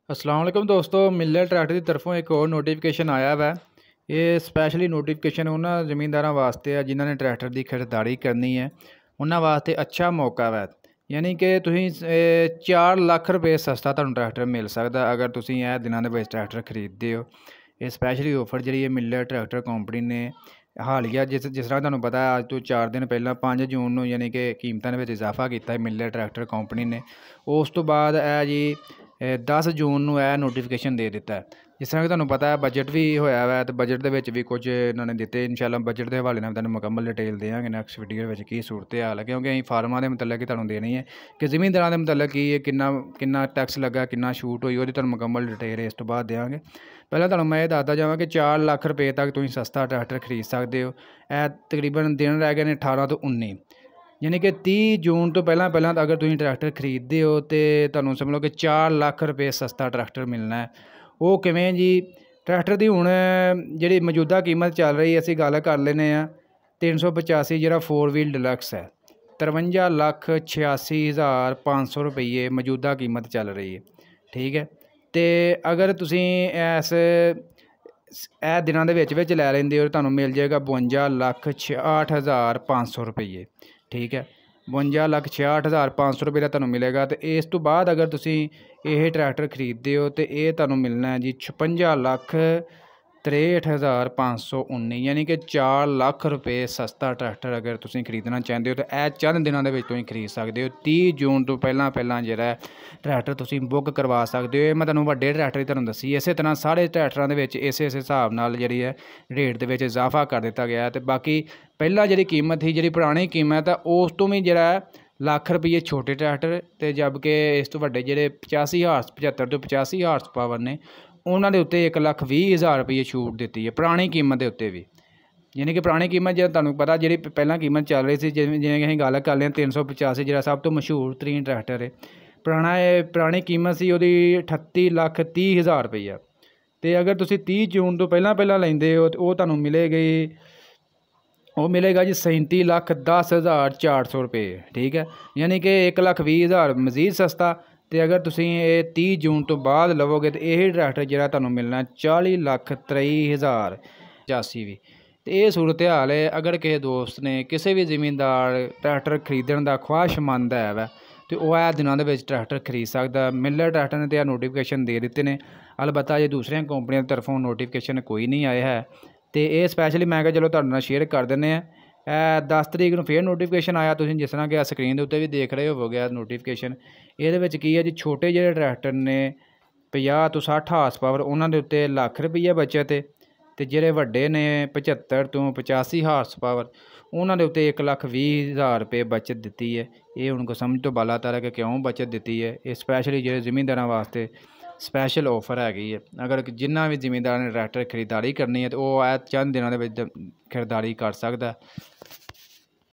अस्सलाम वालेकुम दोस्तों, मिलर ट्रैक्टर की तरफों एक और नोटिफिकेशन आया वा। ये स्पैशली नोटिफिकेशन उन्होंने ਜ਼ਮੀਂਦਾਰਾਂ वास्ते है जिन्होंने ट्रैक्टर की खरीदारी करनी है उन्होंने वास्ते अच्छा मौका वै। यानी कि तुसीं 4 ਲੱਖ रुपये सस्ता तुहानूं ट्रैक्टर मिल सकता अगर तुसीं ਇਹ ਦਿਨਾਂ ਦੇ ਵਿੱਚ ट्रैक्टर खरीदते हो। ये स्पैशली ऑफर जी मिलर ट्रैक्टर कंपनी ने हालिया जिस तरह तुहानूं पता है अज तो 4 दिन पहला 5 जून ਨੂੰ यानी कि कीमतां ਦੇ ਵਿੱਚ इजाफा किया मिलर ट्रैक्टर कंपनी ने। उस तो बाद है जी 10 जून ਨੂੰ ਇਹ ਨੋਟੀਫਿਕੇਸ਼ਨ ਦੇ ਦਿੱਤਾ ਹੈ। जिस तरह कि तुहानूं पता है बजट भी होया वा तो बजट ਦੇ ਵਿੱਚ भी कुछ इन्होंने दिते। इंशाअल्लाह बजट के हवाले नाल तुहानूं मुकम्मल डिटेल देंगे नैक्सट वीडियो ਵਿੱਚ की सूरत हाल है, क्योंकि ਅਸੀਂ फार्मां ਦੇ मुतलक ही तुहानूं देनी है कि ਜ਼ਮੀਂਦਾਰਾਂ ਦੇ मुतलक की किन्ना टैक्स लगा किन्ना छूट हुई ਉਹਦੀ तुहानूं मुकम्मल डिटेल इस तो बाद देंगे। पहले तुहानूं मैं ये दसदा जावां कि 4 ਲੱਖ रुपये तक तुसीं सस्ता ट्रैक्टर खरीद सकते हो। ਇਹ तकरीबन दिन रह गए ने 18 ਤੋਂ 19 यानी कि 30 जून तो पहला अगर तुसीं ट्रैक्टर खरीदते हो तो तुहानूं समझ लो कि 4 ਲੱਖ रुपये सस्ता ट्रैक्टर मिलना है। वो किवें जी? ट्रैक्टर की हुण जिहड़ी मौजूदा कीमत चल रही असीं गल कर लैने आ 385 जिहड़ा 4 व्हील डिलक्स है 53,86,500 रुपये मौजूदा कीमत चल रही है। ठीक है, तो अगर तुसीं इस दिनां दे विच लै लैंदे हो तुहानूं मिल जाएगा 52,66,500 रुपये। ठीक है, 52,66,500 रुपये का तुहानूं मिलेगा। तो इस तो बाद अगर तुसीं ये ट्रैक्टर खरीदते हो तो ये तुहानूं मिलना है जी 56,63,519 यानी कि 4 ਲੱਖ रुपये सस्ता ट्रैक्टर अगर तुसीं खरीदना चाहते हो तो यह चंद दिनों के तुसीं खरीद सकते हो। 30 जून तो पहला जिहड़ा ट्रैक्टर तुसीं बुक करवा सकते हो। मैं तुहानूं वड्डे ट्रैक्टर की तुहानूं दसी इस तरह सारे ट्रैक्टरां दे विच इस हिसाब नाल जिहड़ी है रेट दे विच इजाफा कर दिता गया। तो बाकी पहला जिहड़ी कीमत थी जिहड़ी पुरानी कीमत है उस तो भी जिहड़ा ਲੱਖ रुपये छोटे ट्रैक्टर तो जबकि इस तो वड्डे जिहड़े 75 तो 85 हार्स पावर ने उन्हां दे उत्ते 1,20,000 रुपये छूट दी है पुरानी कीमत के उत्ते भी। यानी कि पुरानी कीमत जो तुहानूं पता जी पहला कीमत चल रही थी जिवें असीं गल कर लें 385 जिहड़ा सब तो मशहूर तरीन ट्रैक्टर है पुरानी कीमत सी उहदी 38,30,000 रुपया। तो अगर तुसीं 30 जून तो पहला लैंदे हो तो वो तुहानूं मिलेगा जी 37,10,400 रुपये। ठीक है, यानी कि 1,20,000 मजीद सस्ता। तो अगर तुसीं 30 जून तो बाद लवोगे तो यही ट्रैक्टर जिहड़ा तुहानूं मिलना 40,23,085 भी। तो ये सूरत हाल है। अगर किसी दोस्त ने किसी भी ज़मींदार ट्रैक्टर खरीदण का ख्वाहिशमंद है वै तो वह दिनों के ट्रैक्टर खरीद सकता। मिलर ट्रैक्टर ने तो नोटिफिकेशन दे दिते ने, अलबत्ता जो दूसरिया कंपनियों की तरफों नोटिफिकेशन कोई नहीं आया है। तो ये स्पैशली मैं चलो तुहाडे नाल शेयर कर देने। 10 तरीक ਨੂੰ फिर नोटिफिकेशन आया तुसीं जिस तरह कि स्क्रीन के उत्ते भी देख रहे हो गया नोटिफिकेशन। ये की है जी छोटे जिहड़े ट्रैक्टर ने 50 तो 60 हार्स पावर उन्हां दे उत्ते ਲੱਖ रुपये बचत है। तो जिहड़े वड्डे ने 75 तो 85 हार्स पावर उन्हां दे उत्ते 1,20,000 रुपये बचत दी है। ये उनको समझ तो बाला तारा कि क्यों बचत दी है। ये स्पैशली जिहड़े ज़मींदारां वास्ते स्पैशल ऑफर हैगी है। अगर जिन्ना भी ज़मींदार ने ट्रैक्टर खरीदारी करनी है तो वह चंद दिनों के खरीदारी कर सकता है।